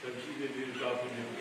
تمثيل للكافر من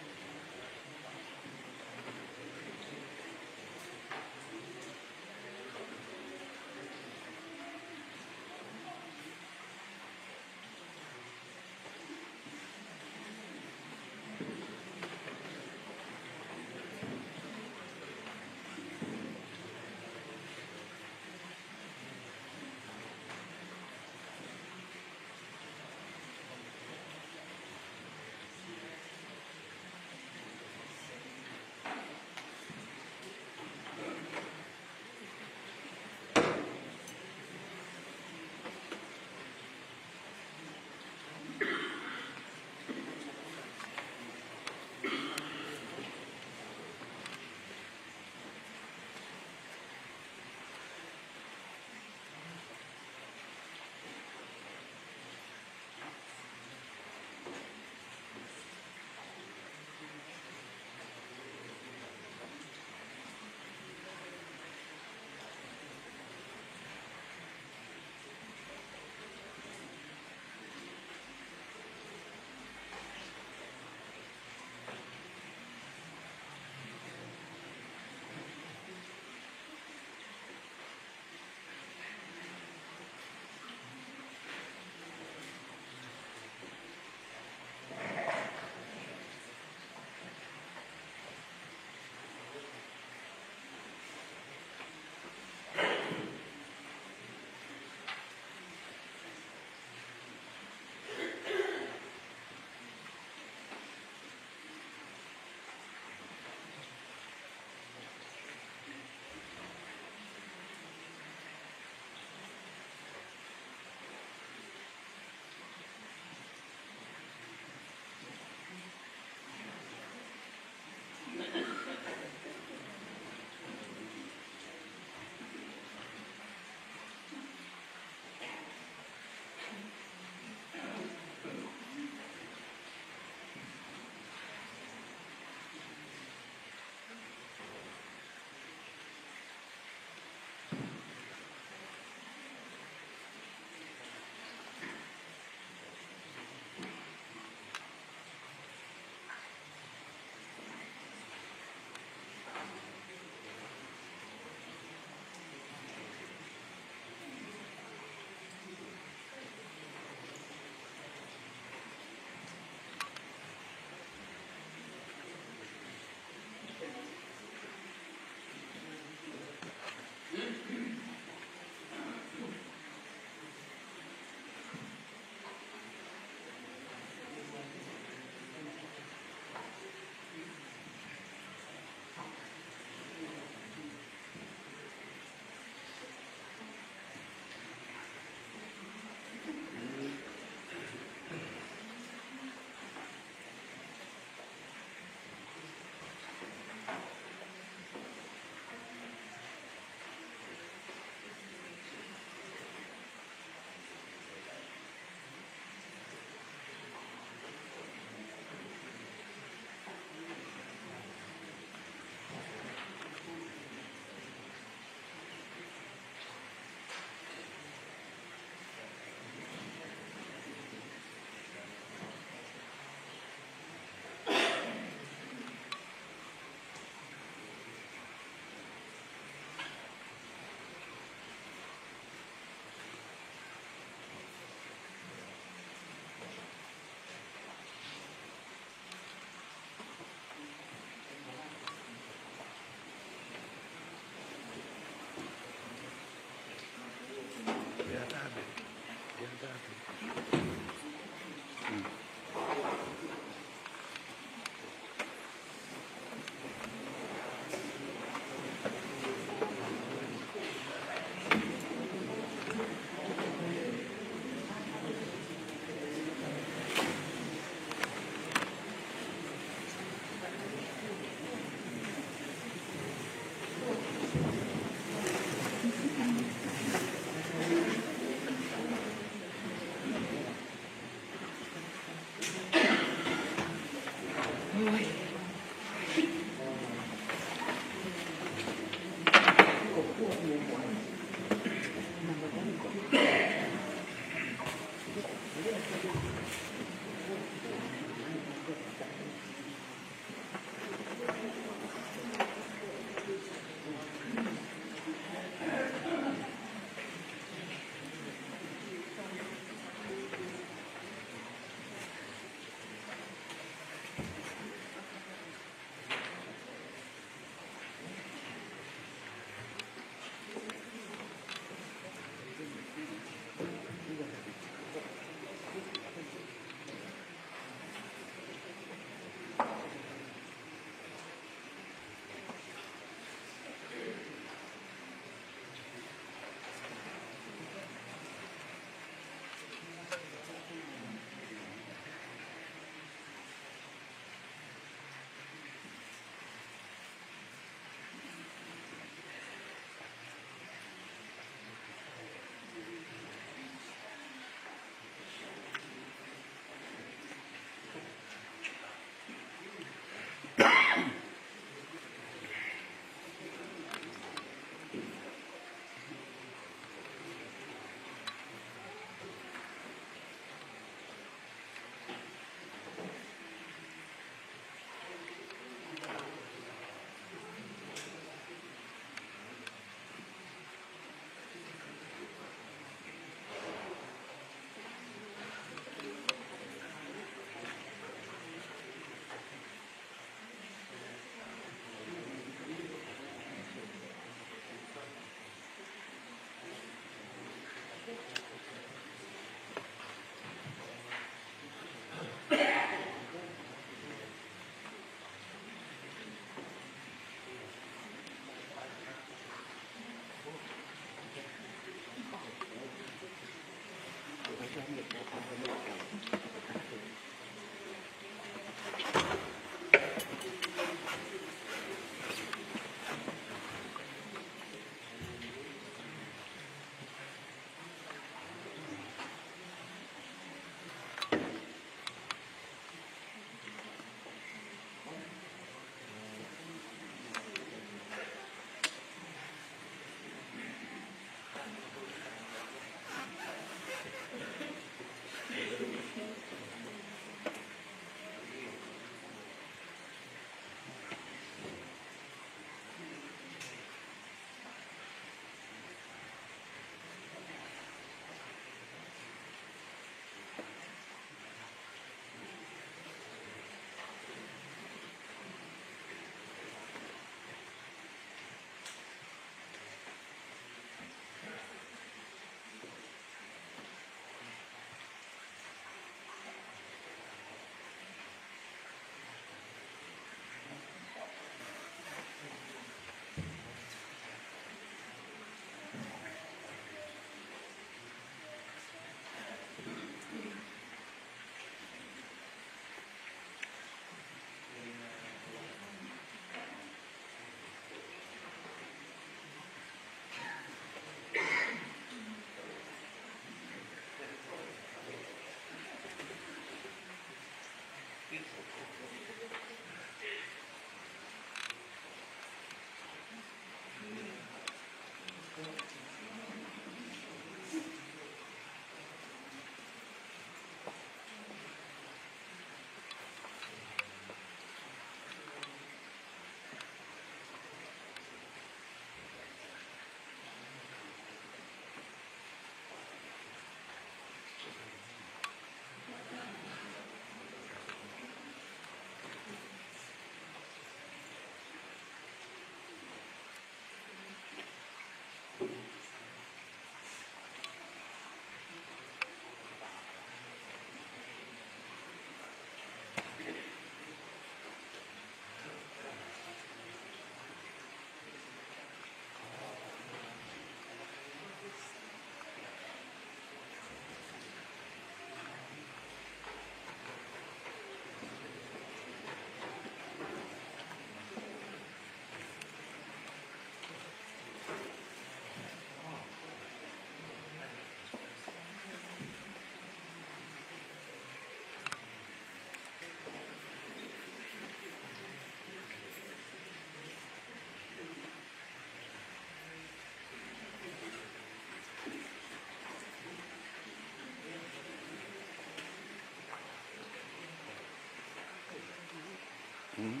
Hmm?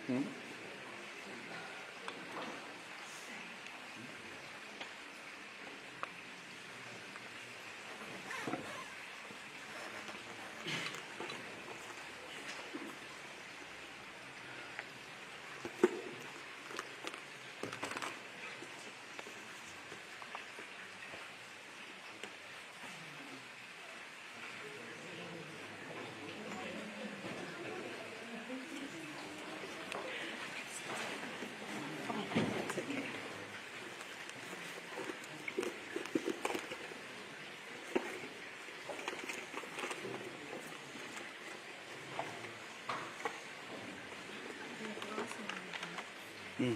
Hmm? Hmm.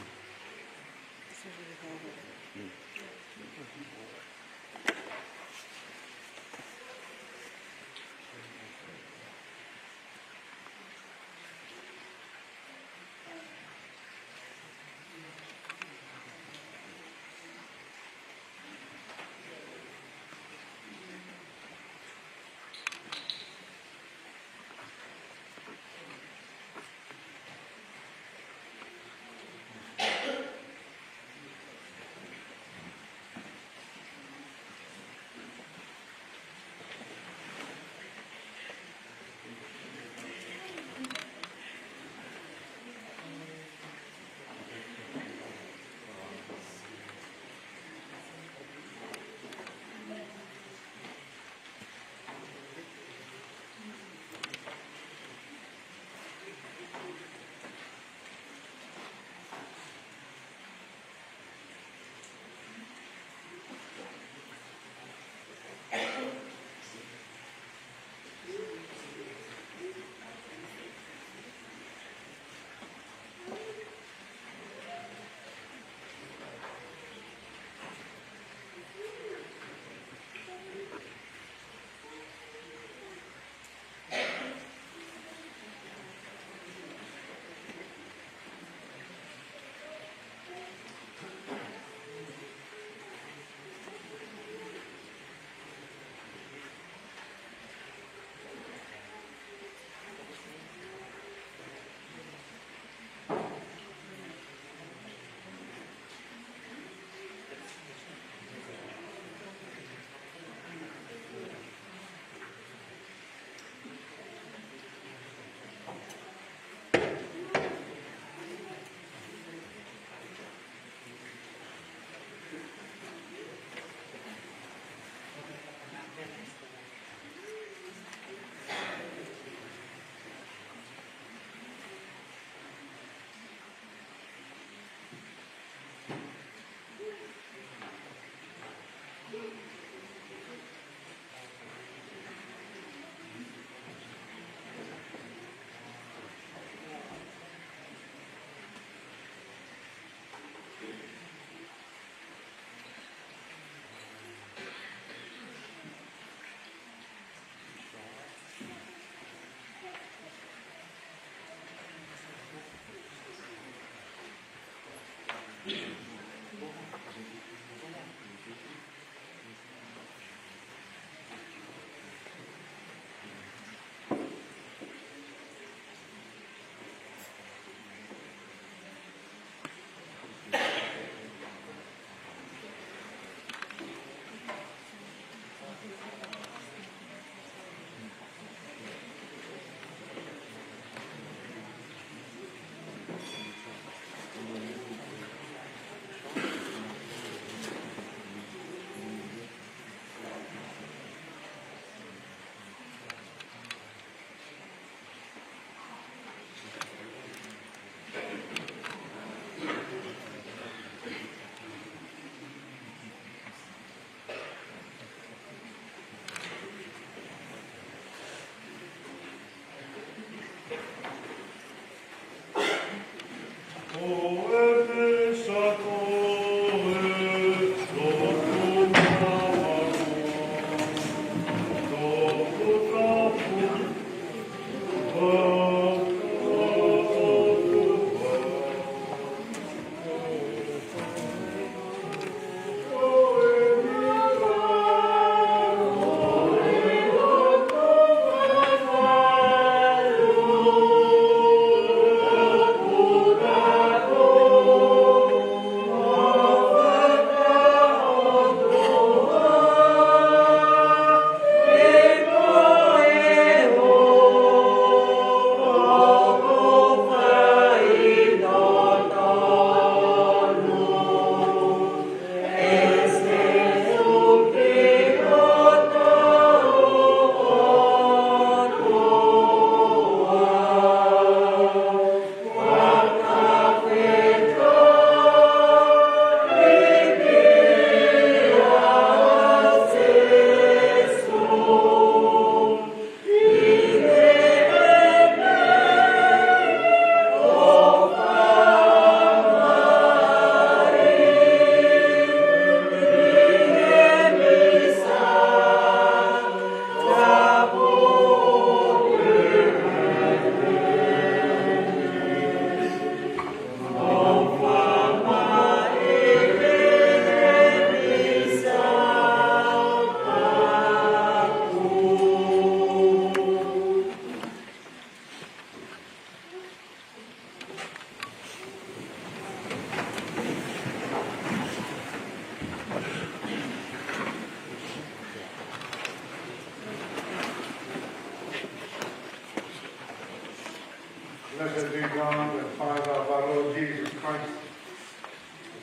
Blessed be God, the Father of our Lord Jesus Christ,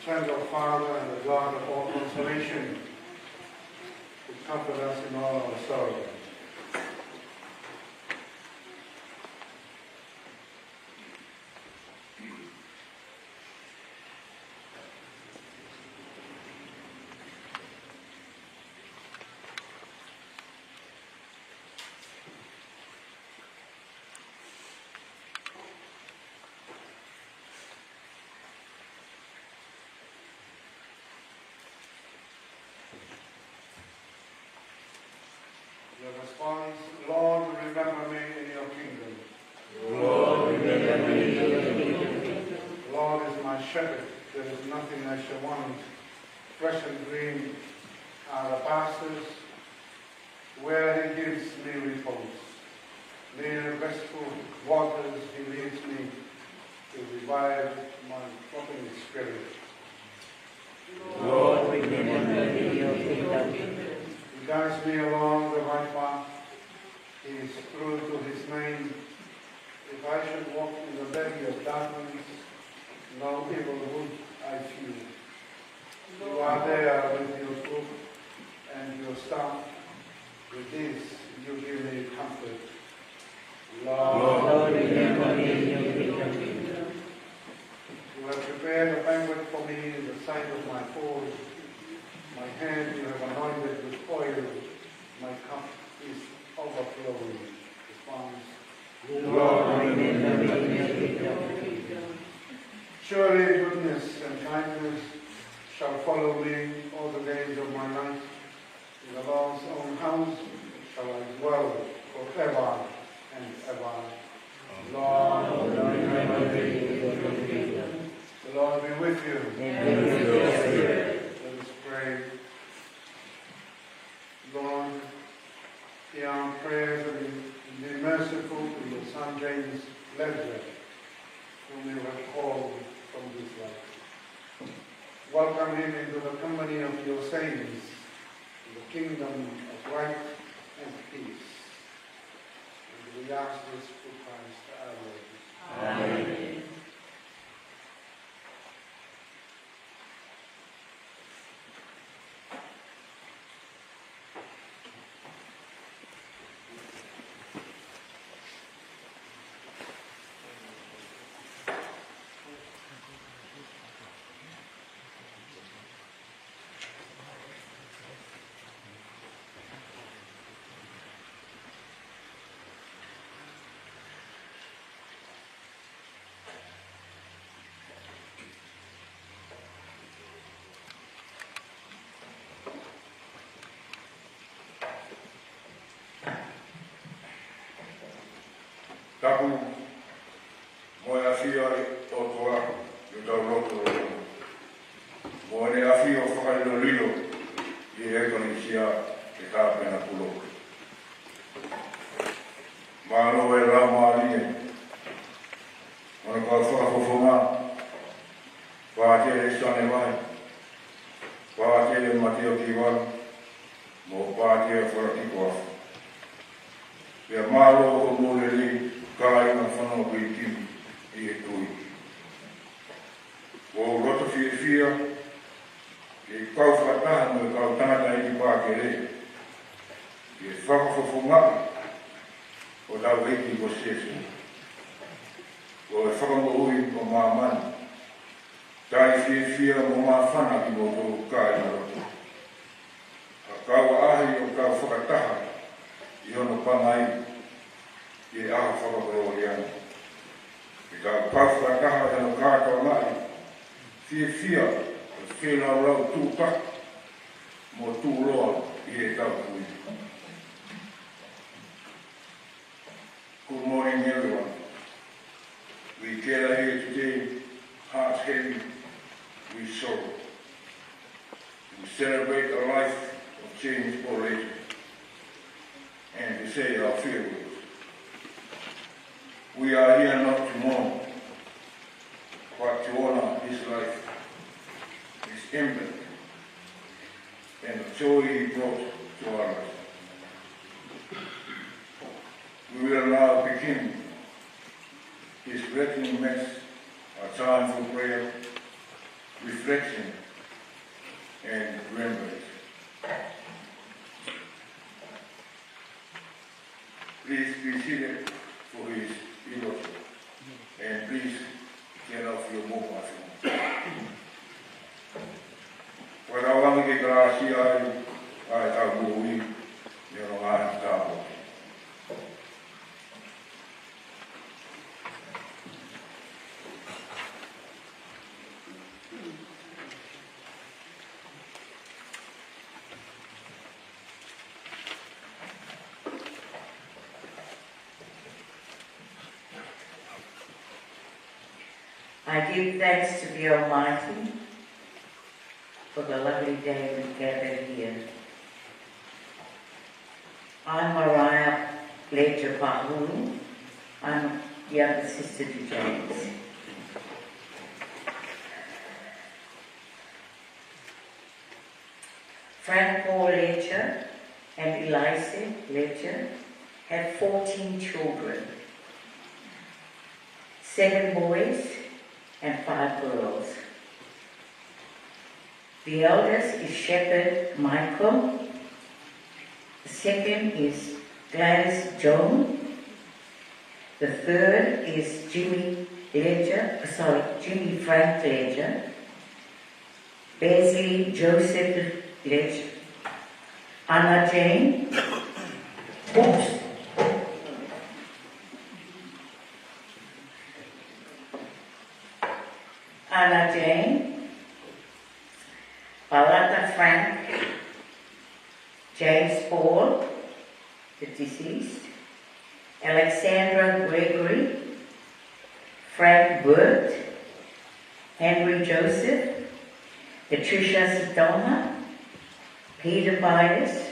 the eternal Father and the God of all consolation, who comfort us in all our sorrow. The response, Lord, remember me in your kingdom. Lord, remember me in your kingdom. Lord is my shepherd, there is nothing I shall want. Fresh and green are the pastures, where he gives me repose. Near restful waters he leads me to revive my troubled spirit. Lord, remember me in your kingdom. He guides me along the right path. He is true to his name. If I should walk in the valley of darkness, no evil would I fear. You are there with your book and your staff. With this you give me comfort. Lord, remember me in your kingdom. You have prepared a banquet for me in the sight of my foes. My hand you have anointed with oil. My cup is overflowing. Response. Lord, remember me in your kingdom. Surely goodness and kindness shall follow me all the days of my life. In the Lord's own house shall I dwell forever and ever. Lord, remember me in your kingdom. the Lord be with you. And with your spirit. Let us pray. Lord, hear our prayers and be merciful to your Son James Ledger, whom you have called from this life. Welcome him into the company of your saints, in the kingdom of right and peace. And we ask this through Christ our Lord. Amen. Tapu moe awhia o toa i tau roto o moe ne awhia o whakarino rino i ekoni sia e kāpena pulo. Mālo e rā māline, mana kua whakawhonga, pātere sane mai, pātere mateo ki waru, mo pātere wharatiko afu. Pea mālo o mōre li, kāi na whanau kui kimi i e tui. O roto whia, e kau whakataha no e kau tangata i ki pāke re. E whakawhawhongai, o tau hiki ko sesu. O e whakamoui o māmani. Tai whia mo mā whana ki mo tō kāi na roto. A kau ahi o kau whakataha, i ono pangai, i aho whakaparo i ana. I ka pāwhakaha e no kātou mai, whia, o whenau rau tūpak, mo tūroa i e tau kui. Good morning, everyone. We gather here today, hearts heavy, we sorrow. We celebrate a life of change already, and to say our farewells. We are here not to mourn, but to honor his life, his impact, and the joy he brought to our lives. We will now begin his great moments are time for prayer, reflection, and remembrance. Please be seated for his eulogy, and please turn off your mobile phone. Whatever que gracia ai agui, eu não há cabo. I give thanks to the Almighty for the lovely day we gathered here. I'm Mariah Ledger Pahulu. I'm younger sister to James. Frank Paul Ledger and Eliza Ledger have 14 children, 7 boys and 5 girls. The eldest is Shepherd Michael. The second is Gladys Joan. The third is Jimmy Frank Ledger. Besley Joseph Ledger. Anna Jane. Anna Jane, Balata Frank, James Paul, the deceased, Alexandra Gregory, Frank Burt, Henry Joseph, Patricia Sedona, Peter Bias,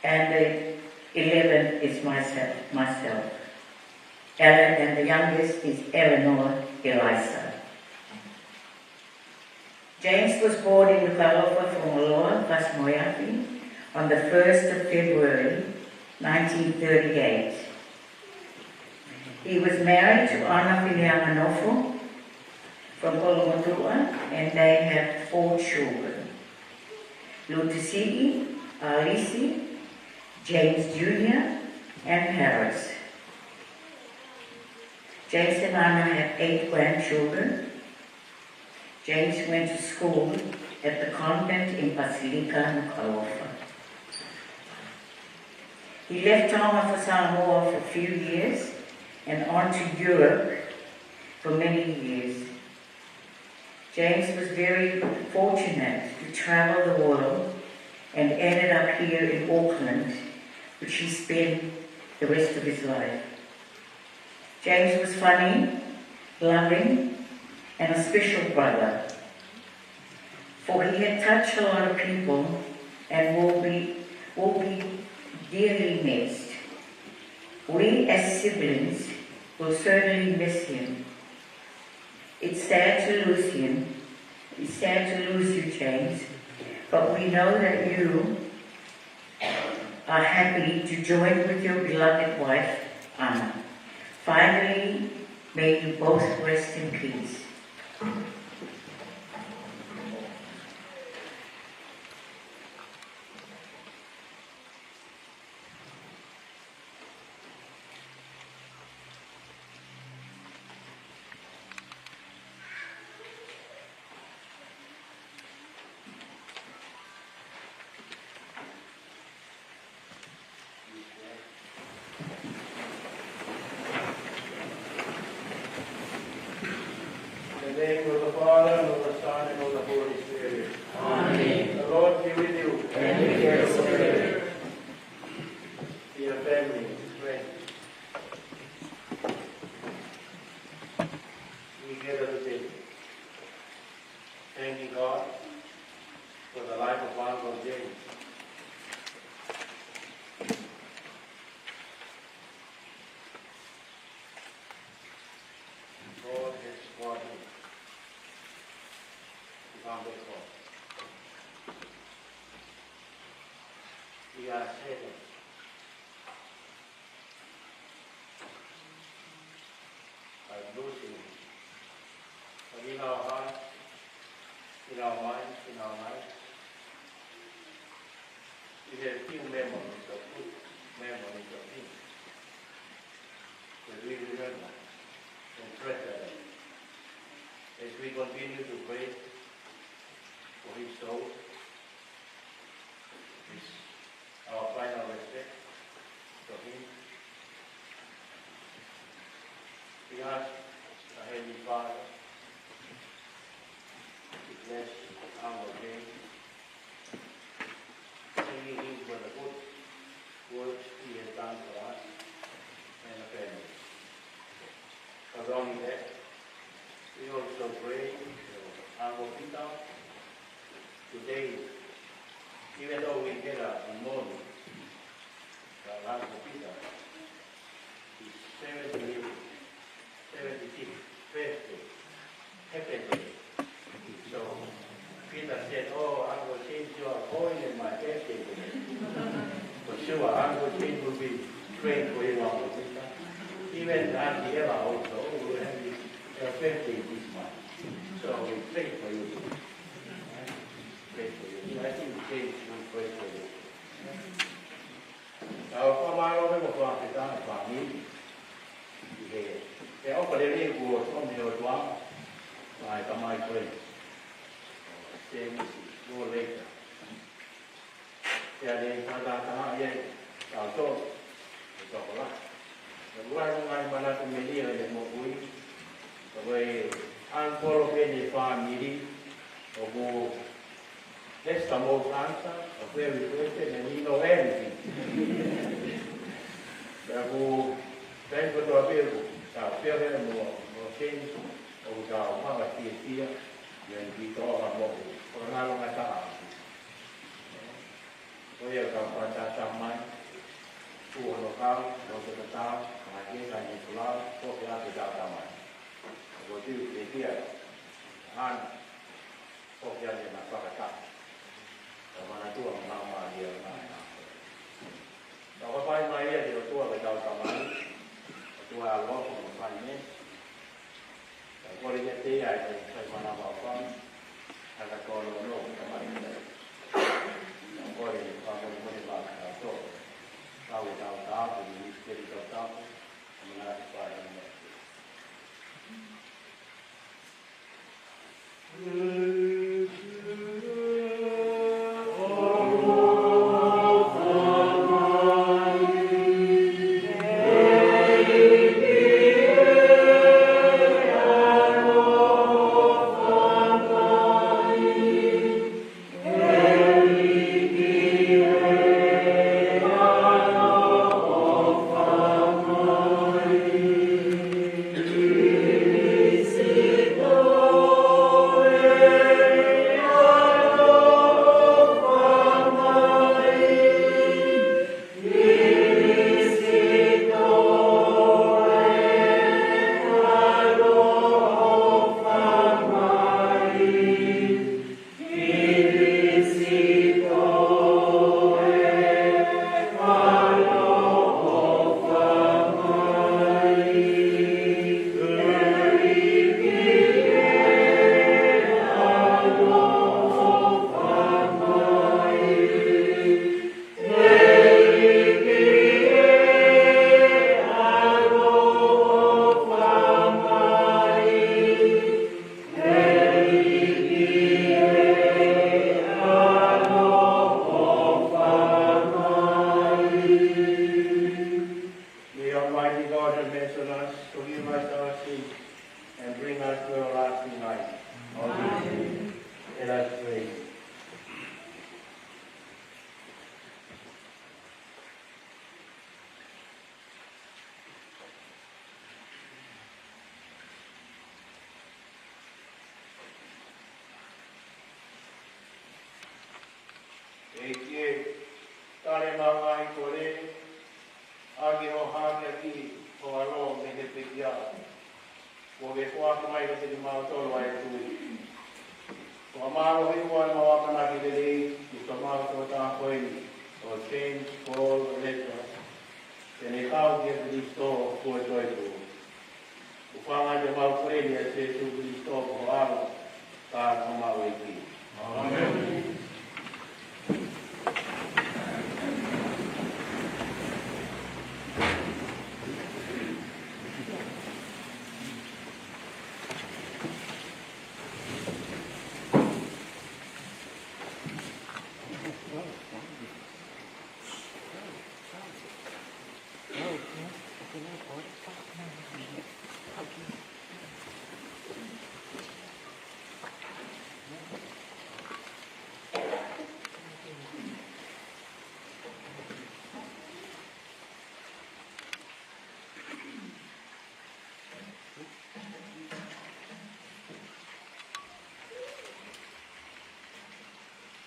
and the 11th is myself. Ellen, and the youngest is Eleanor Eliza. James was born in Nuku'alofa from Moloa, Moeapi, on the 1st of February, 1938. He was married to Ana Filianganofo from Kolomotua, and they have 4 children. Lutusigi, Alisi, James Jr., and Harris. James and Anna have 8 grandchildren. James went to school at the convent in Basilica, Nuku'alofa. He left Tonga for Samoa for a few years and on to Europe for many years. James was very fortunate to travel the world and ended up here in Auckland, which he spent the rest of his life. James was funny, loving, and a special brother, for he had touched a lot of people and will be dearly missed. We as siblings will certainly miss him. It's sad to lose him. It's sad to lose you, James, but we know that you are happy to join with your beloved wife, Anna. Finally, may you both rest in peace. In the name of the Father, and of the Son, and of the Holy Spirit. Amen. The Lord be with you. And with your spirit. Dear family, friends, we gather today, thanking God for the life of Uncle James. God has brought him to Uncle God. We are saddened losing. But in our heart, in our mind, we have few memories of good memories of Him. That we remember and treasure them. As we continue to pray for His soul, is our final respect for Him. We ask the Heavenly Father to bless our day, thanking Him for the good works He has done for us and the family. Not only that, we also pray for our Peter today. Even though we get a mourning, our Uncle Peter, his 76th birthday, happened. So Peter said, "Oh, Uncle James, you are going in my birthday today." For sure, Uncle James will be praying for you, Uncle Peter. Even Auntie Eva also will have her birthday this month. So we pray for you. Pray for you. I think James will pray for you. Now, come on over to the family. They offer the neighborhood from the old one. I come my friend. Same go later. Gia đình tham gia tháng ngày đào trộn đọc lại. Rồi ngày mà là tụi mình đi là một buổi rồi ăn phô bên thì pha mì đi rồi that's the most answer of every question and you know anything. Rồi then for the people, feel them more change or the how I see here when we go on more for a long time. Bây giờ gặp quan trọng trong máy, phụ hồ cao, đồ sự cao, mà cái này thì là có cái gì đó trong máy. Rồi thì cái kia, ăn, có cái gì mà có cái cao, rồi mà nó tua mà nhiều mà. Rồi có phải máy thì nó tua cái đầu trong máy, tua lỗ của nó phải nhé. Rồi có cái gì này thì phải mà nó bảo con, hay là con nó nổ trong máy này. Poi quando non va a solo, stavo da di spirito santo, non era fare Wanga de mau kreni a te tu Kristo ko alo ka no mau eki. Amen.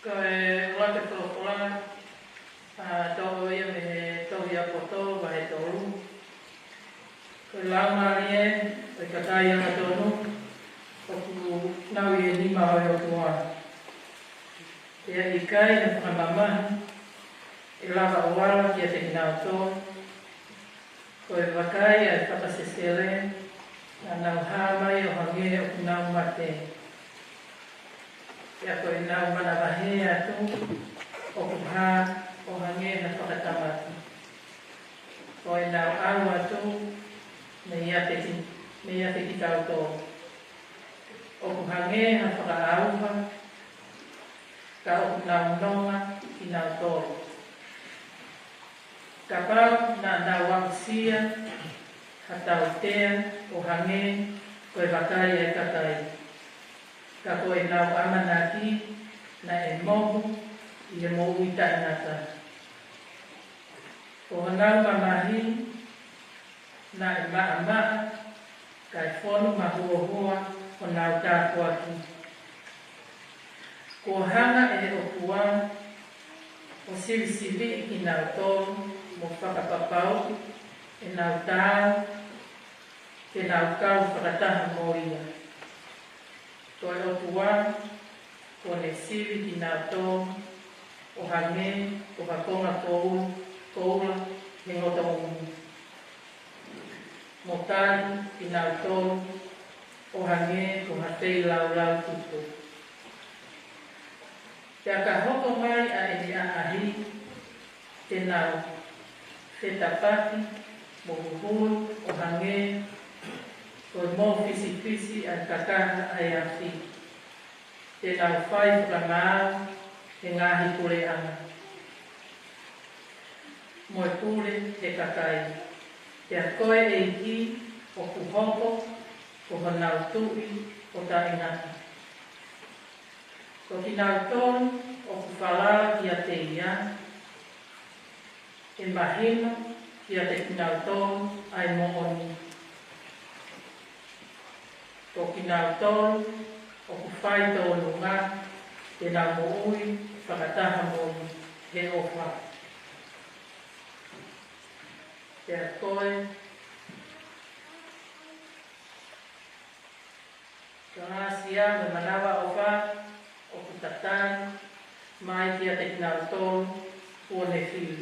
Ko e wate kōkora, tō ia me tō ia poto, wahe tōru. Ko e laumari e, o i katai anga tōnu, o ku nau i e nima hoi o tua. Ia i kai na whakamamahi, e lava o wala ki a te hinau tō. Ko e wakai a whakasesere, na nau hāmai o hange o ku nau mate. Ia koe nau mana wahe atu, o kuha o hange na whakatamati. Koe nau au atu, me ia te ki tau tō. O kuhange na whakaauha, ka o nau nonga ki nau tō. Ka pau na nau wakusia, ka tau tea o hange, koe wakai e kakai. Ka koe nau amanaki na e mohu i e mohu i tainata. Ko nau mamahi na e maa ka e whonu mahua o nau tāpuaki. Ko hanga e okua o sivi i nau tōru mo whakapapau e nau tāu ke nau kau whakataha mo ia. Ko e otua, ko ne sivi ki nā tō, o hange, o hakonga koula, he ngota unu. Mo tāri ki nā tō, o hange, o hatei lau tupu. Te aka hoko mai a e a ahi, te nau, te tapati, mo huhuru, o hange, ko mō fisi a kakaha ai a whi. Te nau whai whakamau, te ngāhi kore ana. Mo e kore te kakai. Te a koe e ki o kuhoko, ko hanau tui o ta inata. Ko ki nau tonu o kuwhalala ki a te ia. E mahina ki a te kinau tonu ai mo oni. Ko ki nau tōru, o ku whai tōru ngā, te nau mo ui, whakataha mo he ofa. Te a koe, ka ngāsia me manawa ofa, o ku tatani, mai ki a te nau tōru, o ne whiu.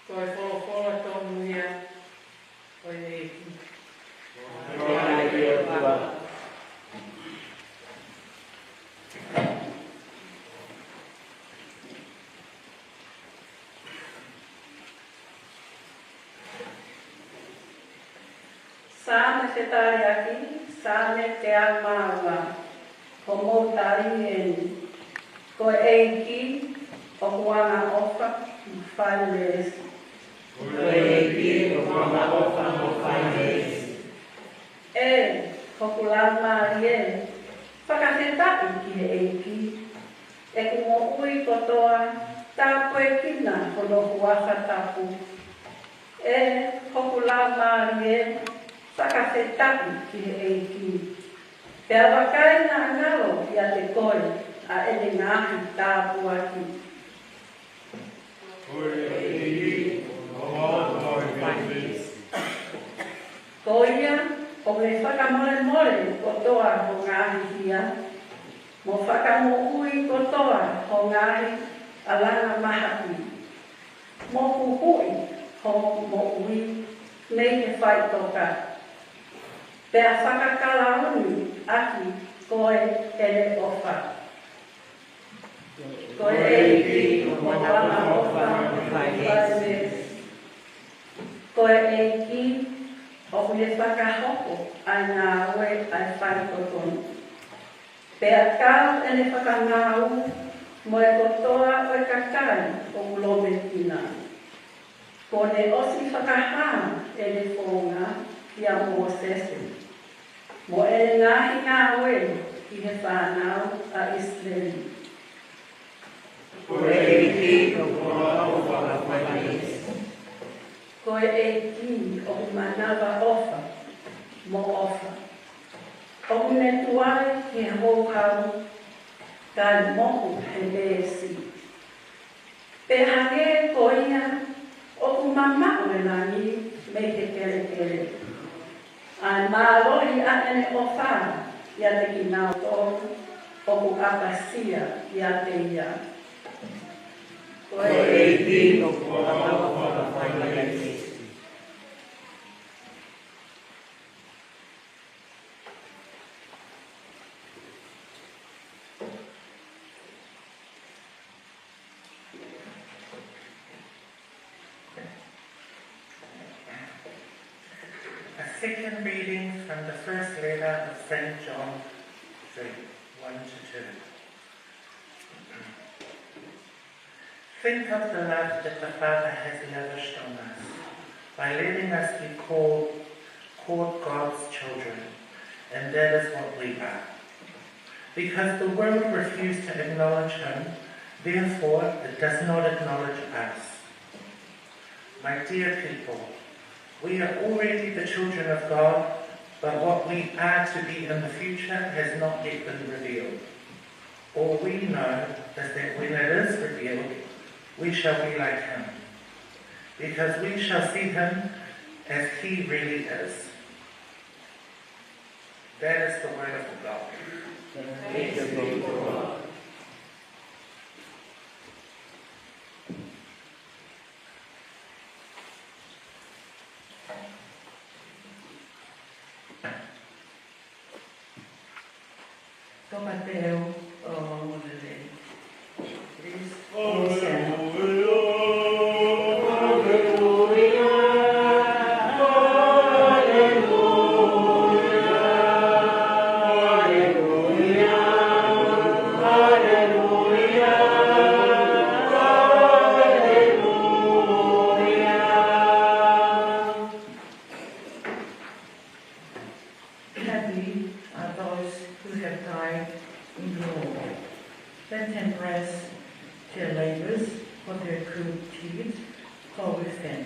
Ko e wholofola tōnu ia, Oi eki. Sāme te tāri aki, sāme te amaua, ko mō tāri eni. Ko eiki, o kuanga ofa, whai meresi. E, hoku lamari e, whakatetapi ki e eiki, e ku mo ui kotoa, tāpue kina kono huaka tapu. E, hoku lamari e, whakatetapi ki e eiki. Pea wakai nā ngaro ki a te koe, a ene ngāhi tāpu aki. Ko ia, o me whakamore ko toa ho ngāhi hia, mo whakamohui ko toa ho ngāhi alanga mahapi. Mo kuhui ho mo ui nei ke whai toka. Pea whakakalauni aki koe ere ofa. Koe e ki mo wana ofa whai me. Koe e ki o kule whakahoko ai ngā oe ai whai totonu. Pea kāu ene whakangau mo e kotoa o e kakai o ulome tina. Ko ne osi whakaha e le whonga ki a Mosese. Mo e ngahi ngā oe ki he whanau a Israeli. Koe e ki o kua ofa whai Ko e ki o manawa ofa mo ofa. O ne tuai ki he hōkau ka mohu he lesi. Pe hage ko ia o ku mamau e nani me te kere kere. Ai māloi a ene o whā ia te ki nau tōru o ku apasia ia te ia. Koe e ki o kua ofa whai Second reading from the first letter of St. John 3, 1 to 2. Think of the love that the Father has lavished on us by letting us be called God's children, and that is what we are. Because the world refused to acknowledge Him, therefore it does not acknowledge us. My dear people, we are already the children of God, but what we are to be in the future has not yet been revealed. All we know is that when it is revealed, we shall be like Him, because we shall see Him as He really is. That is the word of God. Praise be to God. Toma teu, oh, happy are those who have died in the Lord. Let them rest their labors, for their good deeds go with them.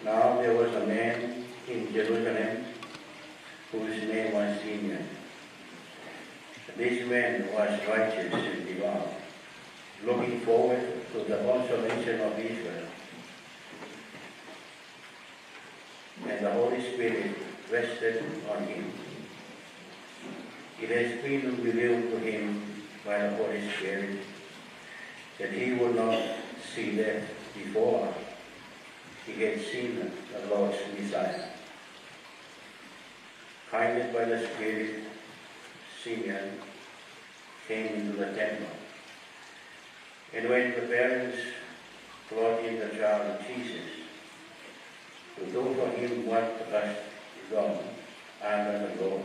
Now there was a man in Jerusalem whose name was Simeon. This man was righteous and devout, looking forward to the consolation of Israel. And the Holy Spirit rested on him. It has been revealed to him by the Holy Spirit that he would not see death before he had seen the Lord's Messiah. Guided by the Spirit, Simeon came into the temple. And when the parents brought in the child Jesus, to do for him what was done under the law,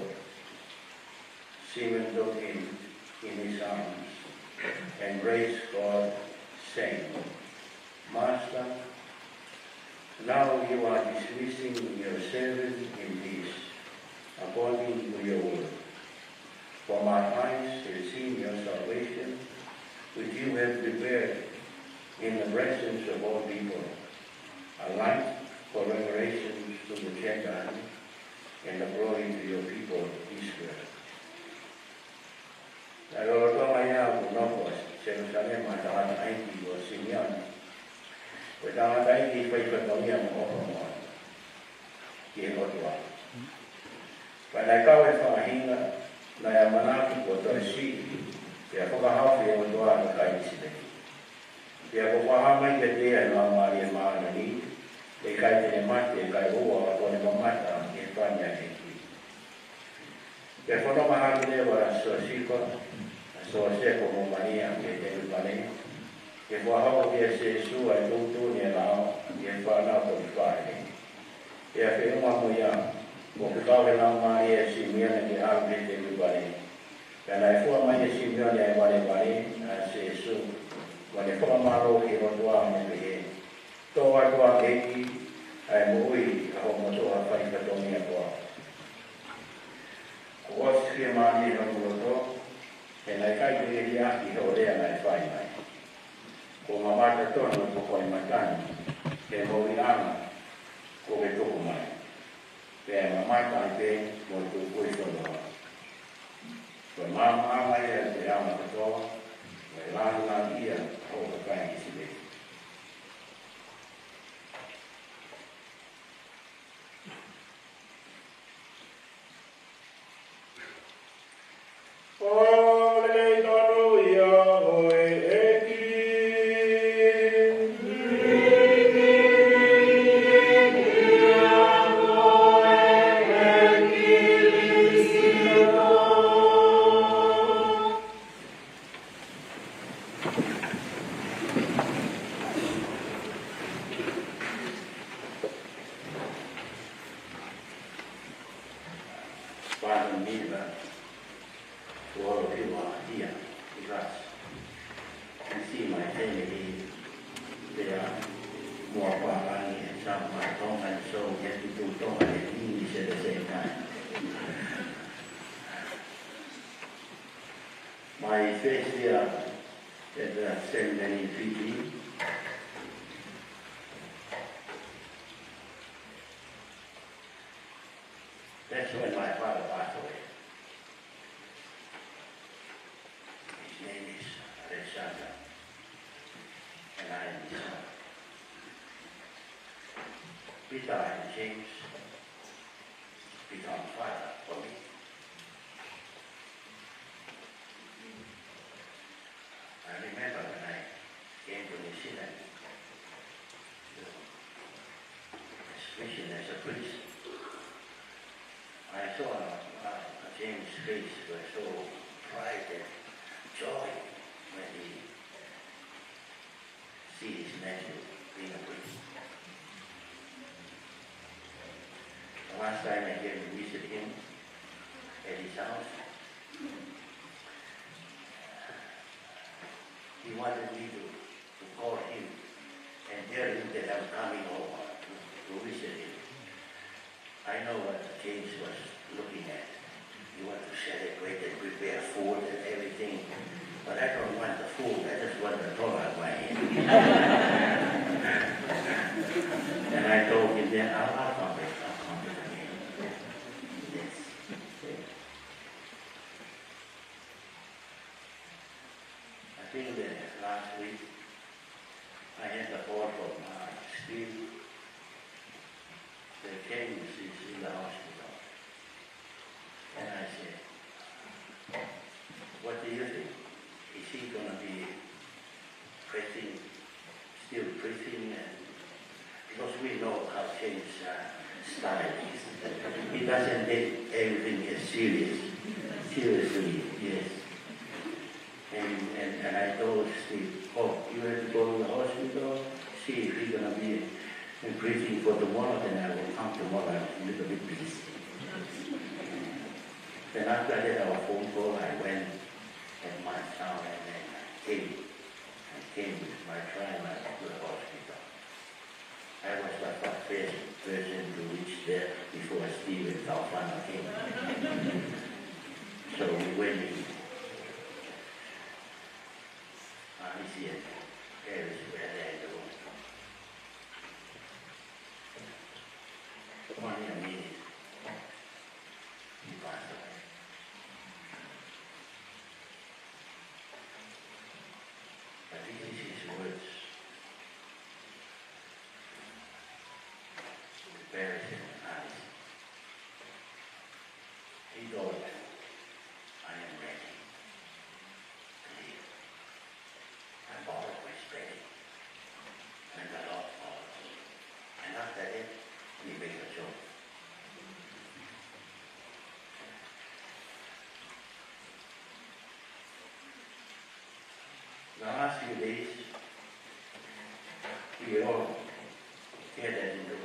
Simon took him in his arms, embraced God, saying, Master, now you are dismissing your servant in peace, according to your word. For my eyes have seen your salvation, which you have prepared in the presence of all people, a light for revelation to the Gentiles, and the glory to your people Israel. Lalu kau ayah menopos, Jerusalem adalah aiki wa Simeon. Pertama aiki pai ketemu orang dia berdoa. Pada kau fahinga, na ya manaki botosi, dia kau hafal dia berdoa dekat sini. Dia kau faham dia nama dia mana ni, dekat dia mati, dekat buah atau dia mata, dia banyak ini. Dia kau nama hati dia orang sosial. Sosial como Maria que tem o planeta, que voa que se sua e tudo ne lá, e vai na porta. E a fé uma mulher, porque estava na Maria Simeone que a gente tem o planeta. Quando a fé Maria Simeone é a se su, quando a fé Maria que o doa ne be, toa doa que ai moi a homo toa faz para domia doa. O os que mani no mundo e nai kai te ia i horea nai whai mai. Ko mamata tono ko koi matani, e mowi ana ko ke toko mai. Pea mamata i te mo tu koi tonoa. Ko mama ama ia te ama katoa, ko e lana ia o ka kai i sibe. My first year at the seminary in Fiji, that's when my father passed away. His name is Alexander, and I am his son. Peter and James become father for me. I remember when I came to New Zealand, as mission as a priest, I saw James' face was so pride and joy when he sees his nephew being a priest. The last time I came to visit him at his house, he wanted me to call him and tell him that I'm coming over to visit him. I know what James was looking at. He wanted to celebrate and prepare food and everything. But I don't want the food, I just want the Torah by him. And I told him that I'll come back. Yes. I think that last week I had the call from Steve. The James is in the hospital. And I said, what do you think? Is he going to be preaching, still preaching? Because we know how James' style is. He doesn't take everything as seriously, yes. And I told Steve, oh, you have to go to the hospital, see if he's going to be preaching for tomorrow, then I will come tomorrow a little bit busy. Then after I had our phone call, I went at my town and then I came with my trainer to the hospital. I was the first person to reach there before Stephen Kaufman came. So we went in. Alicia, Paris, where they go. Only a minute. He passed away. But this is his words. Paris and Alice. He told them, I am ready to live. I'm always ready. And the Lord calls. And after that, we make a joke. The last few days, we all gathered in the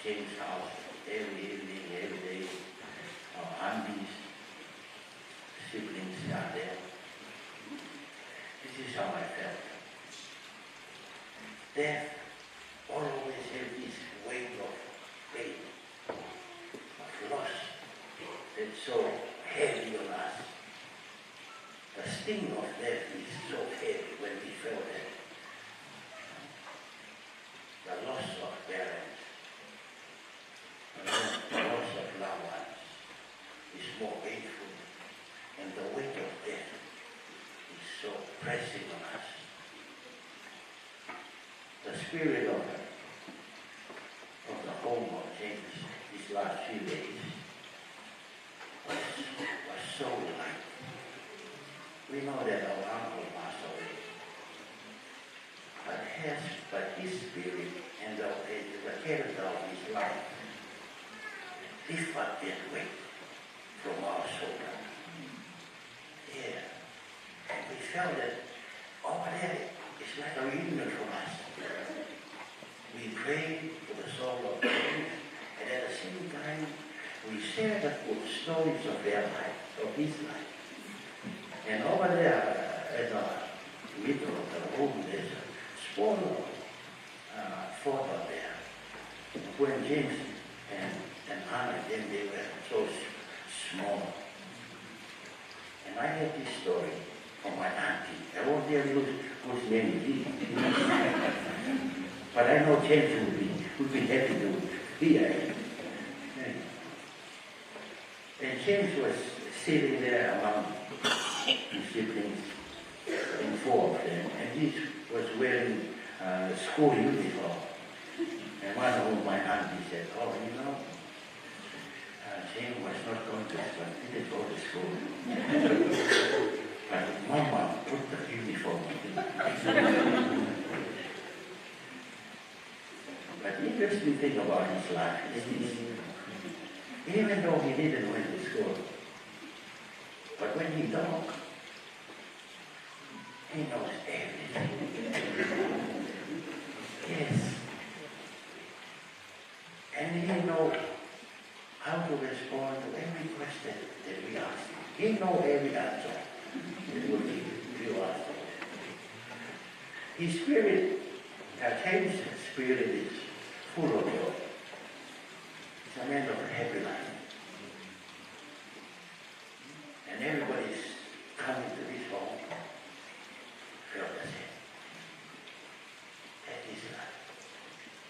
James' house every evening, every day. Our aunties, siblings are there. This is how I felt. Death always has this weight of pain, of loss, that's so heavy on us. The sting of death is so heavy when we feel that. The loss of parents, the loss of loved ones is more painful, and the weight of death is so pressing on us. The spirit of the home of James these last few days was so light. We know that our uncle passed away, but his spirit and the character of his life lifted that weight from our shoulder. Yeah, and we felt that over there is like a reunion for us. We prayed for the soul of James, and at the same time, we shared the stories of their life, of his life. And over there, at the middle of the room, there's a small photo there. When James and Hannah, then they were so small. And I had this story from my auntie. I won't tell you whose name it is. But I know James would be happy to hear it. And James was sitting there among his siblings, in four of them, and he was wearing school uniform. And one of my auntie said, oh, you know, James was not going to school, he didn't go to school. But Mama put the uniform on. But the interesting thing about his life is this. Even though he didn't went to school, but when he talks, he knows everything. Yes. And he knows how to respond to every question that we ask him. He knows every answer that will be you ask him. His spirit, James' spirit is full of joy. It's a man of a happy life. And everybody's coming to this home feel the same. That is life.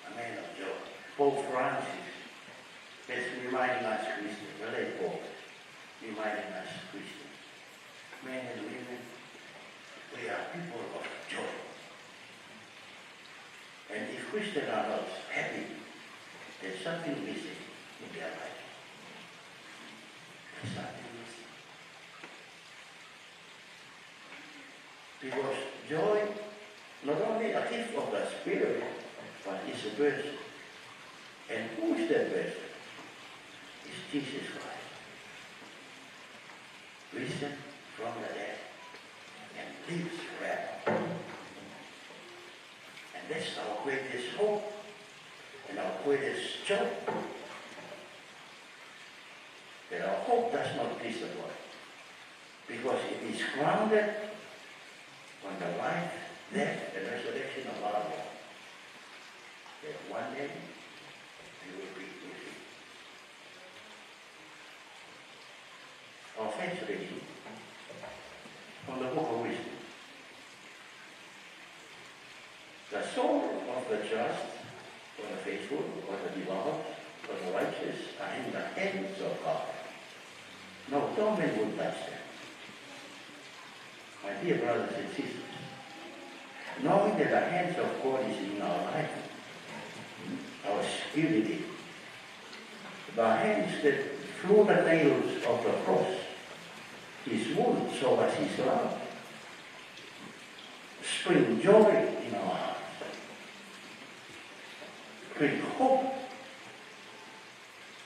A man of joy. Pope Francis is reminding us Christians, the late Pope, reminding us Christians. Men and women, we are people of joy. And if Christians are not happy, there's something missing in their life. There's something missing. Because joy, not only a gift of the Spirit, but is a person. And who is that person? It's Jesus Christ. Risen from the dead and lives forever. And that's our greatest hope and our greatest joy. That our hope does not disappoint. because it is grounded on the life, death, and resurrection of our Lord. That one day we will be with him. Our faith reading from the book of wisdom. The soul of the just, or the faithful, or the devout, or the righteous are in the hands of God. No torment will touch them. My dear brothers and sisters, knowing that the hands of God is in our life, our security, the hands that through the nails of the cross, his wound show us his love, spring joy in our hearts, bring hope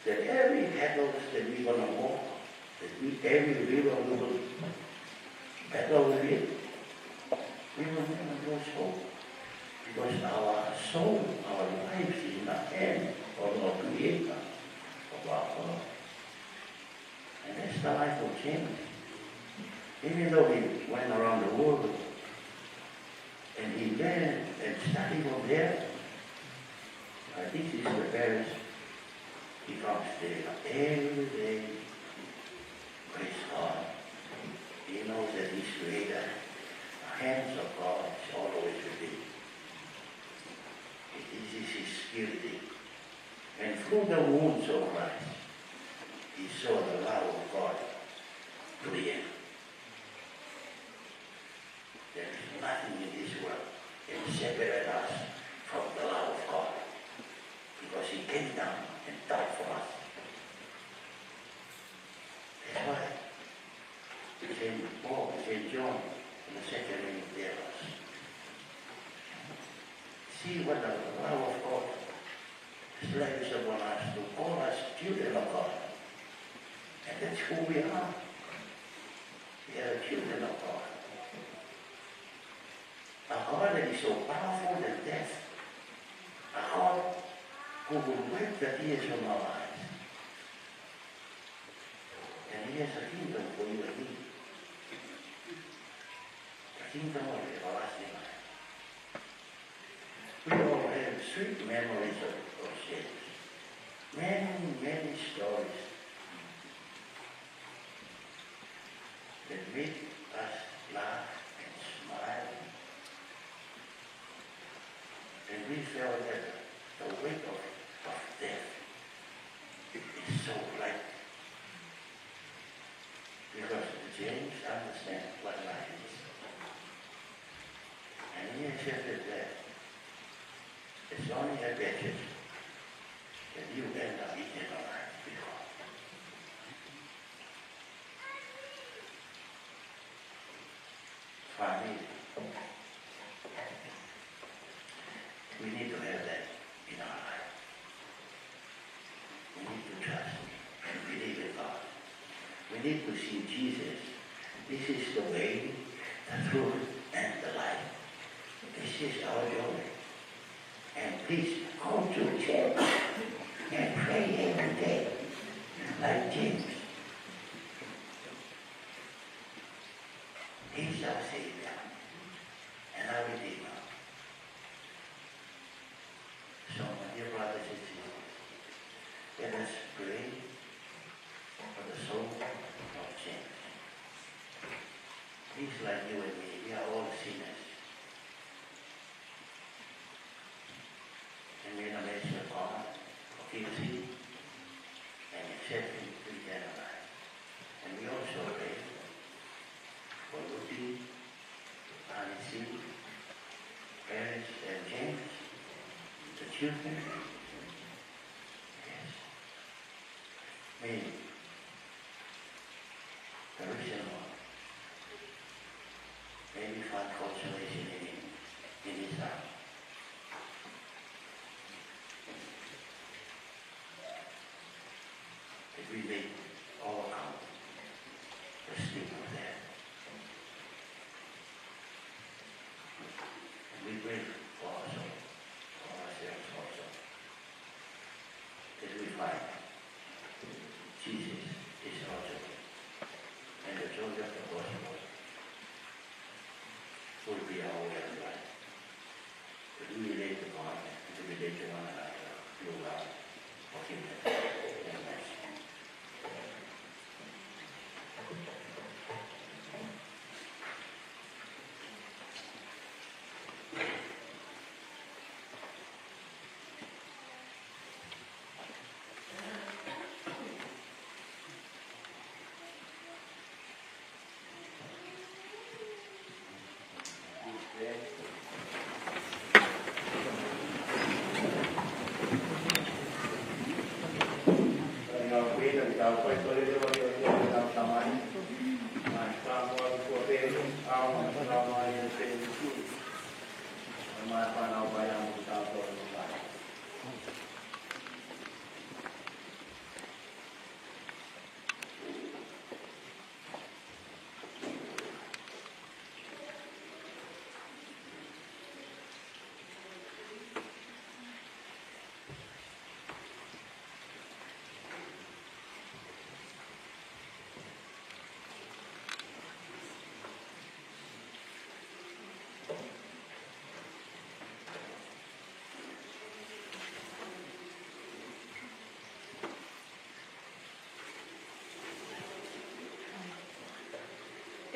that every battle that we're going to walk, every river we will battle with it, we will never lose hope. Because our soul, our lives is in the hand of our Creator, of our God. And that's the life of change. Even though he went around the world and he learned and studied from there, I think this is the Paris. He comes there every day. Praise God. He knows that he's created. The hands of God is always with him. It is his security. And through the wounds of Christ, he saw the love of God to the end. There is nothing in this world that can separate us from the love of God. Because he came down and died for us. That's why St. Paul, St. John, in the second reading tell us. See what the love of God slaves upon us to call us children of God. And that's who we are. We are children of God. A God that is so powerful than death. A God who will wipe the tears from our eyes. And he has a kingdom for you and me. The kingdom of everlasting life. We all have sweet memories of sins. Many stories that make us laugh and smile. And we felt that the weight of death is so light. Because James understands what life is. And he accepted that it's only a message that you end up eternal life before. Finally, we need to have that in our life. We need to trust and believe in God. We need to see Jesus. This is the way, the truth, and the life. This is our joy. And please go to church and pray every day, like James. He's our Savior and our Redeemer. So, my dear brothers and sisters, let us pray for the soul of James. He's like you and me. We are all sinners. And we're in a measure of God, guilty, and accepting to eternal life. And we also pray for Lucy, Nancy, Paris, and James, the children. Yes. May the risen one, may we find consolation in him, in his heart. That we may overcome the sting of death. And we pray for ourselves also, that we find Jesus is our joy, and the joy of the Lord le te wana lua o kime.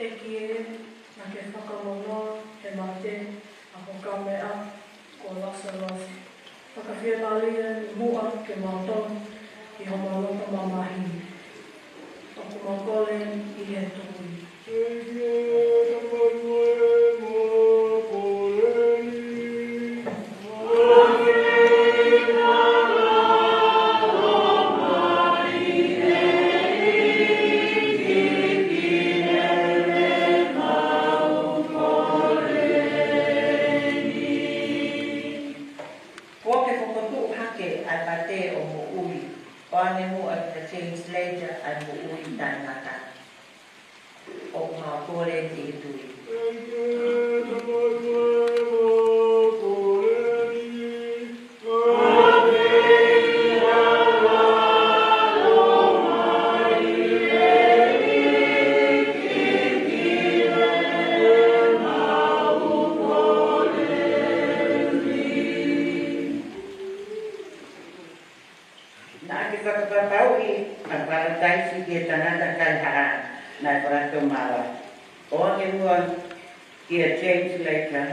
E kie, na ke whakamono, te mate, a ko ka mea, ko lasa lasa. Whakawhia malia ni mua ke mautonu, i homo loka mamahi. Whakumakole i he tui. Ko ke whakatu hake ai pate o mo ui. O ane mua te James Ledger ai mo ui tai ngata. O ngā kore te tui. Nā ke whakapapau i ang parataisi ki e tanata kai hara nai parato mawa. O ane mua ki a James Ledger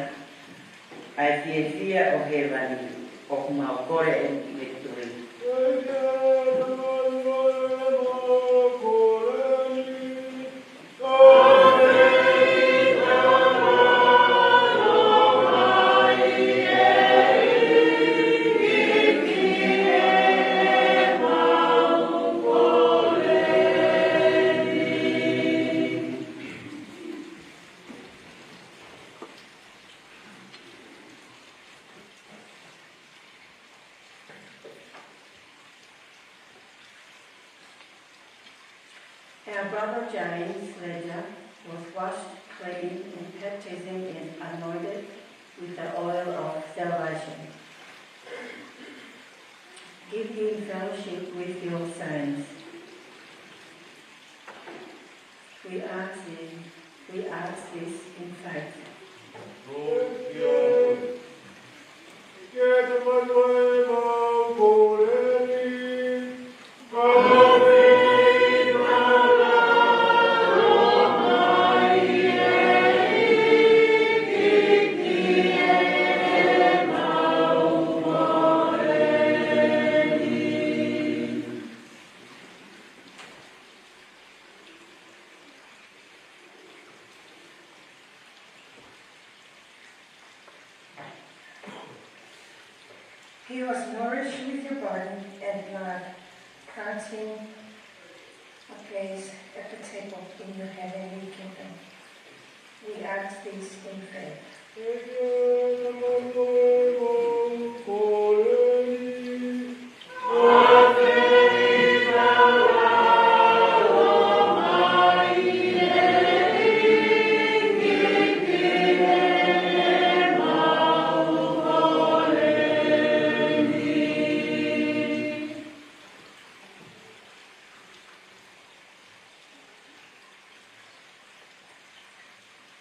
ai fia o he wani o kumau kore e i tui. Our brother James Ledger was washed clean in baptism and anointed with the oil of salvation. Give him fellowship with your saints. We ask this in faith. He was nourished with your body and blood, granting a place at the table in your heavenly kingdom. We ask this in faith.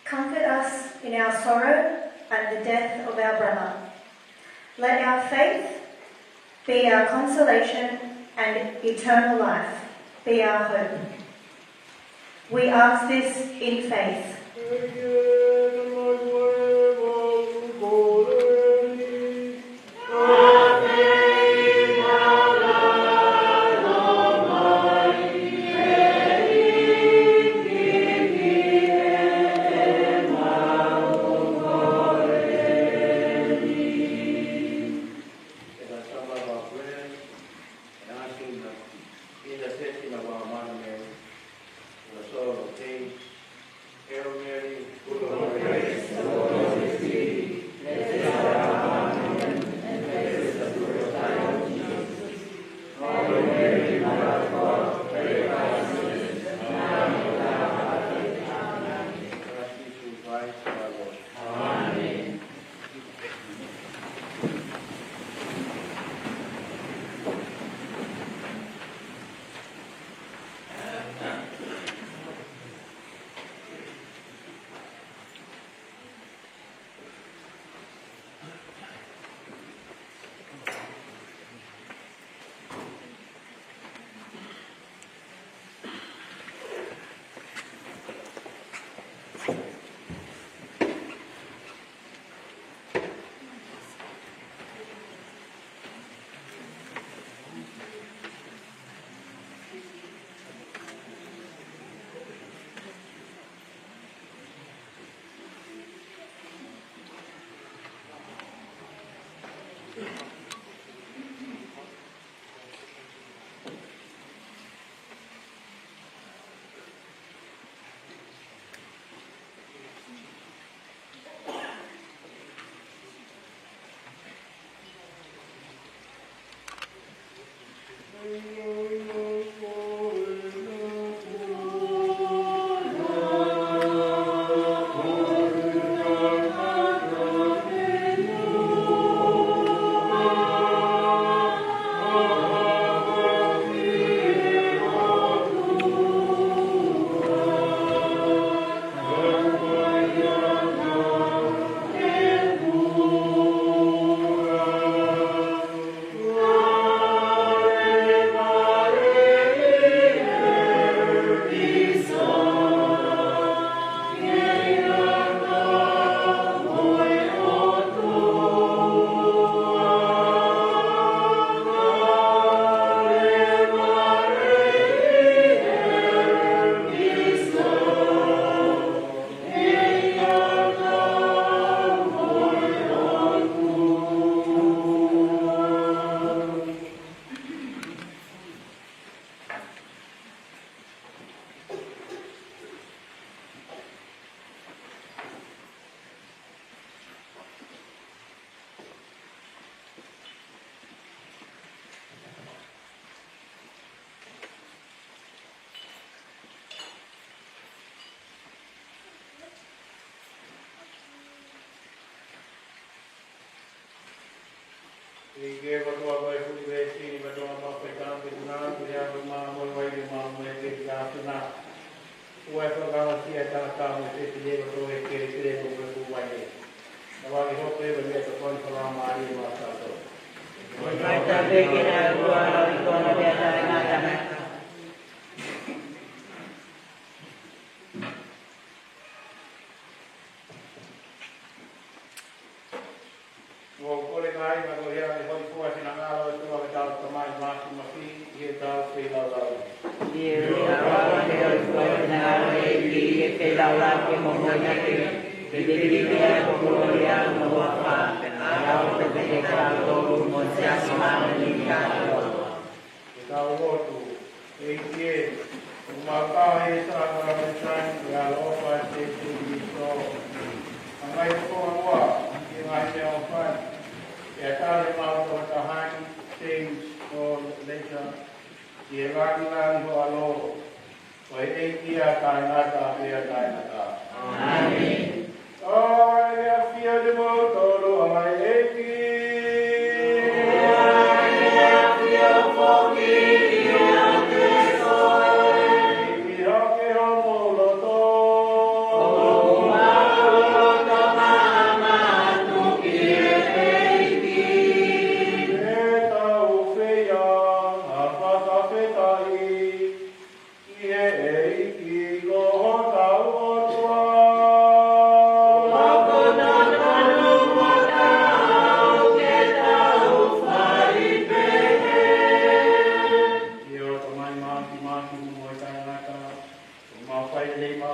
Comfort us in our sorrow at the death of our brother, Let our faith be our consolation and eternal life be our hope. We ask this in faith.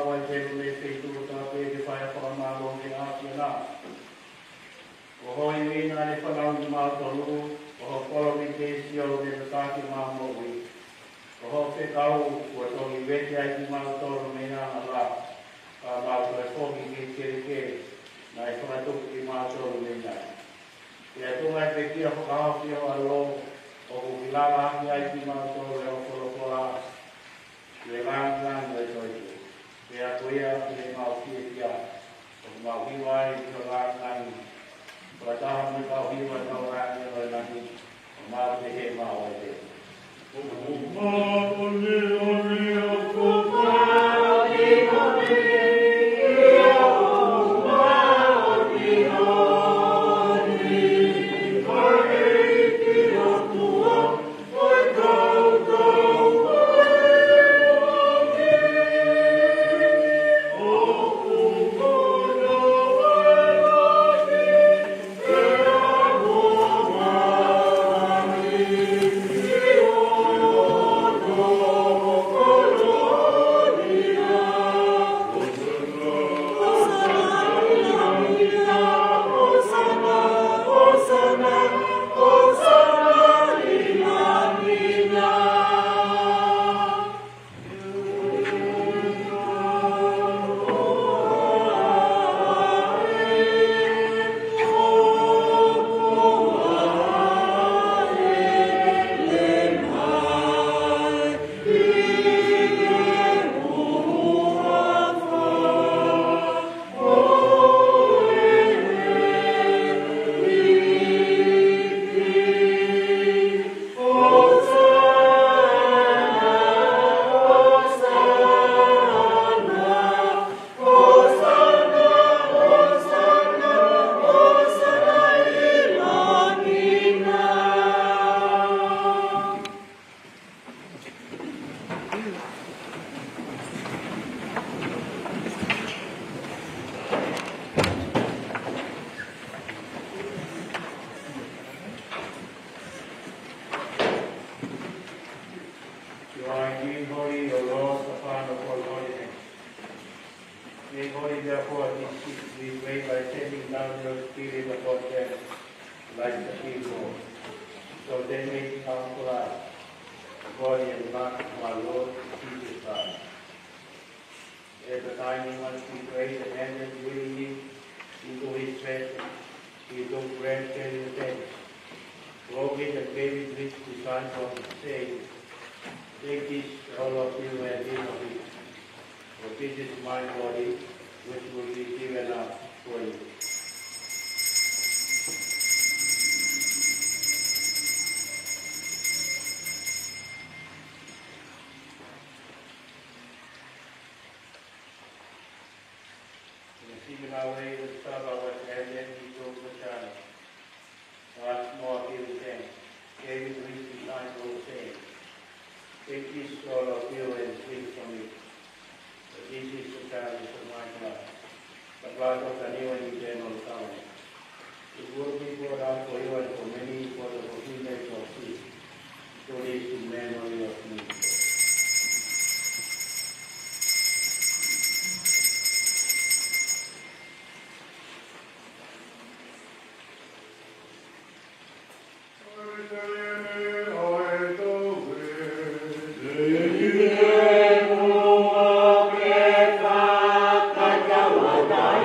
wai te me te tu ta pe te whai wha ma lo te a ki na. O hoi wina ne whanau ni mā tolu, o ho kolo mi te sio ne te tāki mā mowi. O ho te kau, ua tongi wete ai ki mā tolu me ngā la. Ka mā tue whoki ki kereke, na e whanatuku ki mā tolu me ngā. Ia tungai pe kia whakahau ki o alo, o ki lala haki ai ki mā tolu e o kolokola, le langang le toitu. Ia kuia ki le mau kia kia, o mau hiwai ki o langang, Peratahan mereka hiwa tau rani oleh nanti mau tehe mau tehe.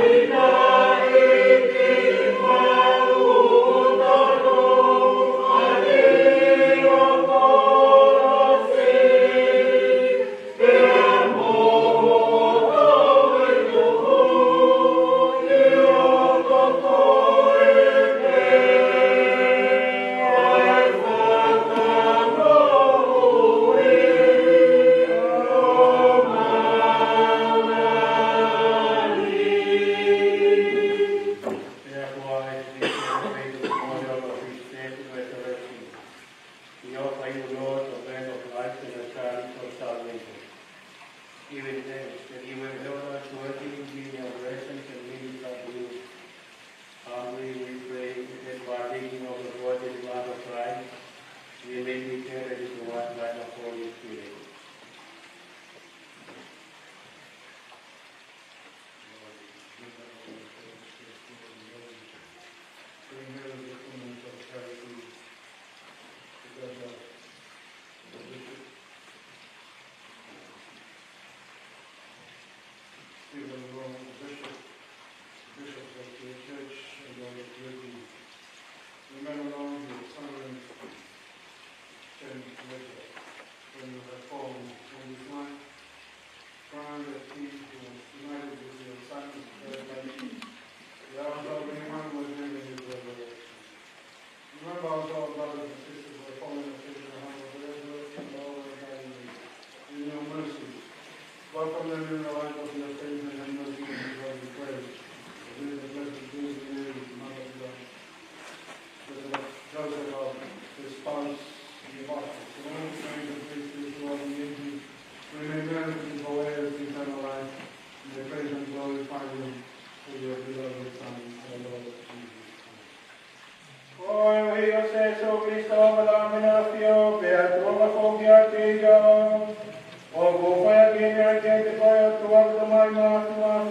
Ina Amen.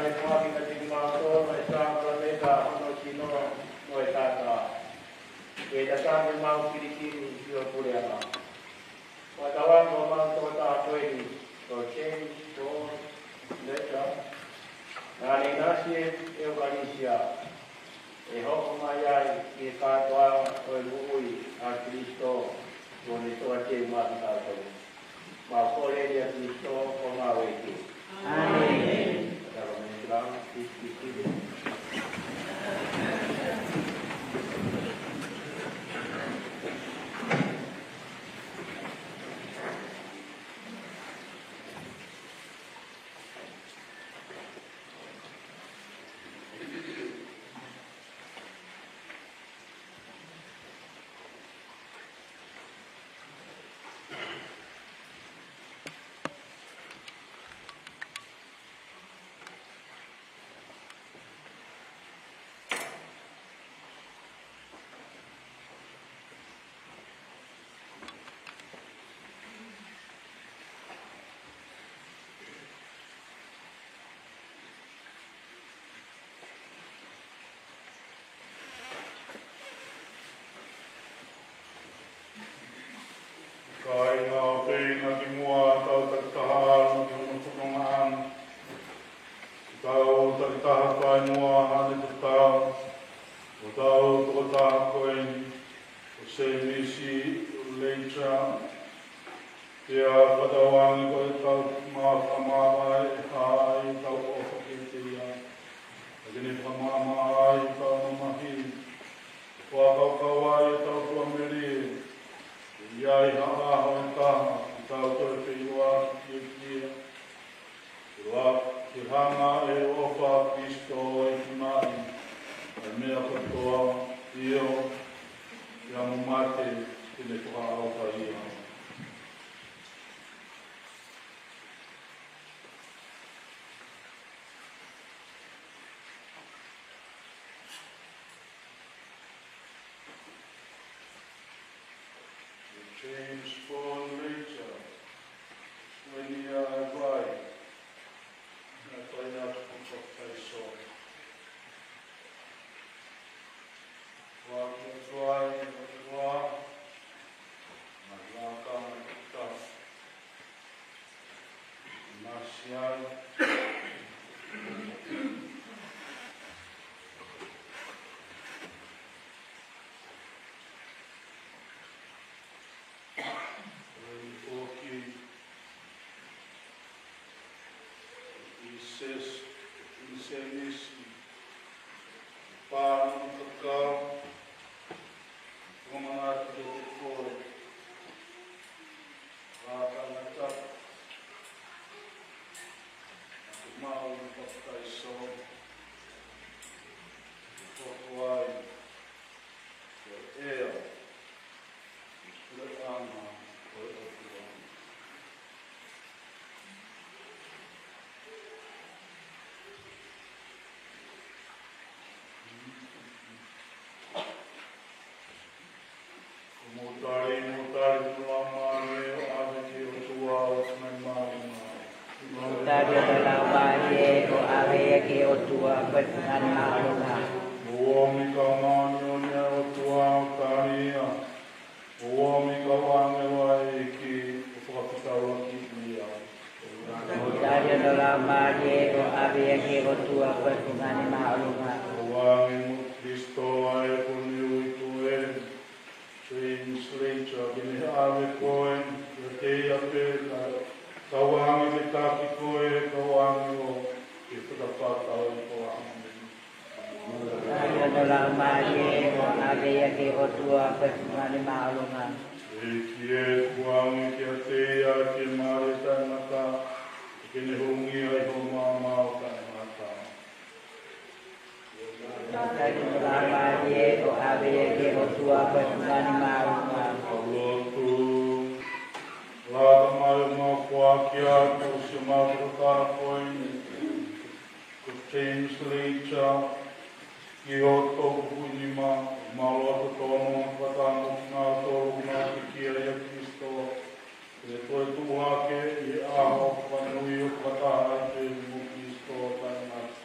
le pāki ka tiki mātou, mai tākura me ka hono tino mo e tātā. E ta tāme mau kirikiri i o pure ana. Wa tawango mātou tā koeni, ko change, ko letra. Nā ni nasi Eucharistia. E hoko mai ai ki e kātoa o e luhui a Kristo ko ni toa te mātu tātou. Ma kore ni a Kristo o ngā weki. Amen. Tāra me grau, kiki. Kai ngā pēna ki mua tau takitaha ki hono whakangaan. Tau takitaha kai mua hane te tau. O tau toko taha koe o se misi o leitra. Pea whatawangi koe tau whamamai e hai tau o whaketea. Agene whamamai e tau mamahi. Whakaukawa e tau tuameri. Iai haa hoi taha, i tau toi whiua ki kia. Ki hanga e ofa Kristo e kunai, ai mea katoa, io, ki amo mate, ki ne kuha auta ia. James Paul Rachel, when you are right, I find out what I saw. Walk the dry, walk, my walk on the top. Marcial. Dario della Valle o area che o tua per annalona. Uomi kamano ne o tua taria. Uomi kawane wai ki whakatawa ki mia. Dario della Valle o area che o tua per annalona. Uomi mo Kristo ai puni uitue. James Rachel kini ave koen. Te ape kawangi te taki koe kawangi o ki whakapata o kawangi. Dario della Valle o area che o tua per annalona. E ki e kuangi ki a te a ki mare taimata, ki ne hungi ai ho mama o taimata. Dario della Valle o area che o tua per annalona. Lotu, lada mai ma kua ki a ko si mabrata koe, ko James Rachel, ki o toku hunima, malo atu tono whatamu ngā tolu ngā ki kia ia Kristo, e toi tuhake i aho whanui o whataha i te mu Kristo taimata.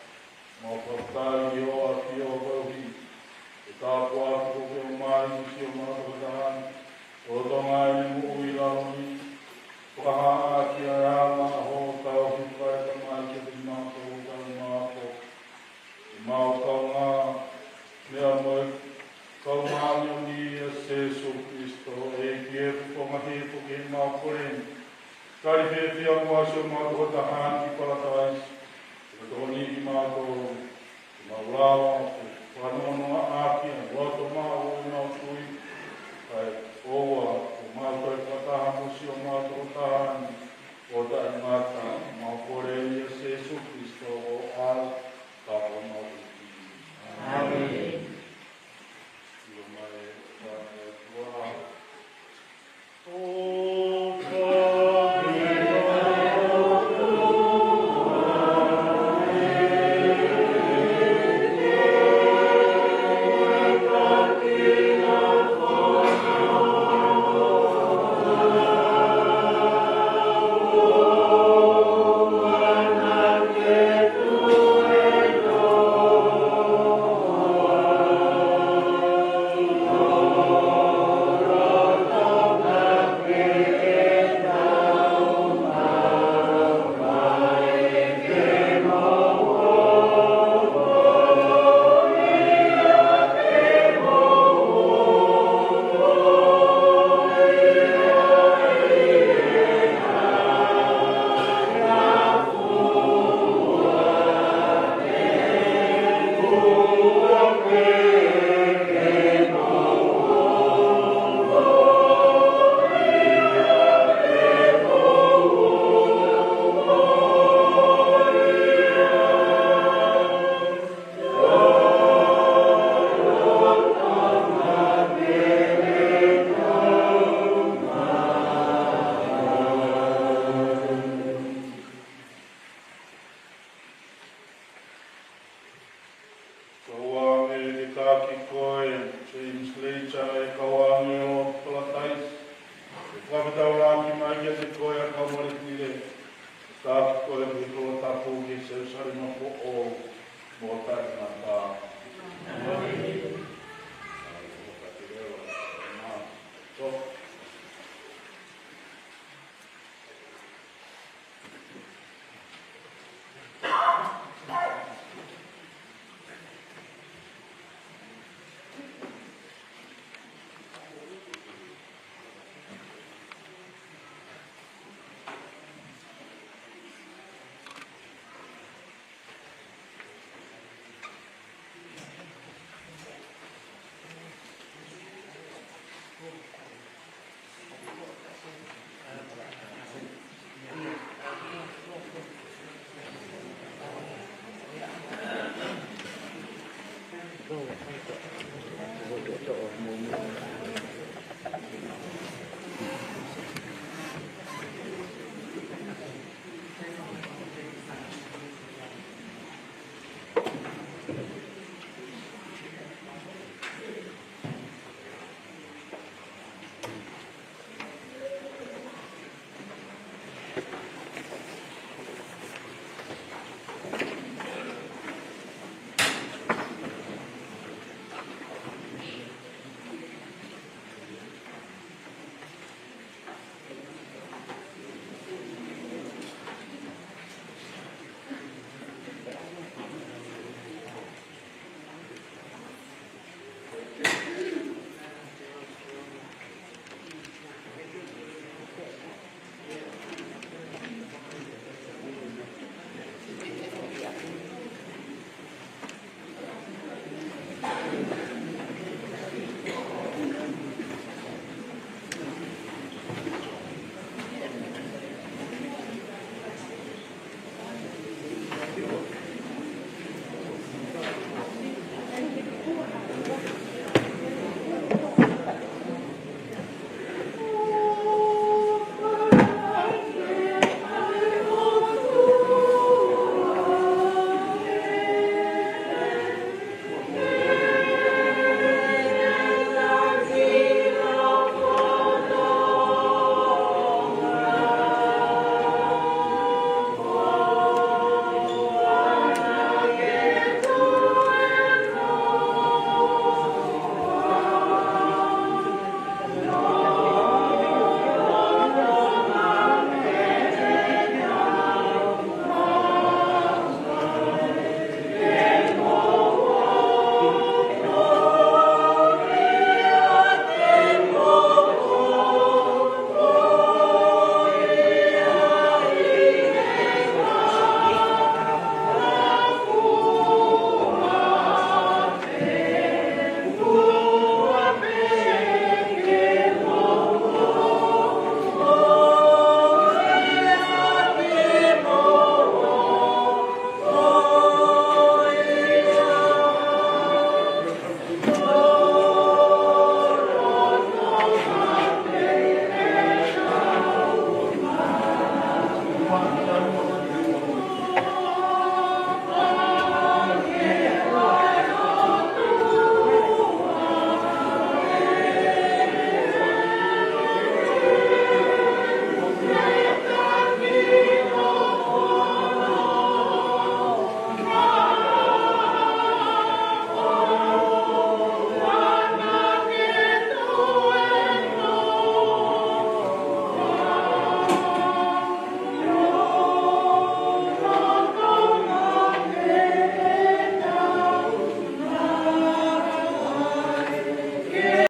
o mātou tahan ki paratais. Ka tōni ki mātou maulawa, whanonoa āki, a wato māo i nau tui. Kai oua o mātou e whataha musi o mātou tahan. O tae ngāta, mau kore ia Jesu Christo o al, tāpua mātou ki. Amen. Ia mai, tāne, tua. O tāne, so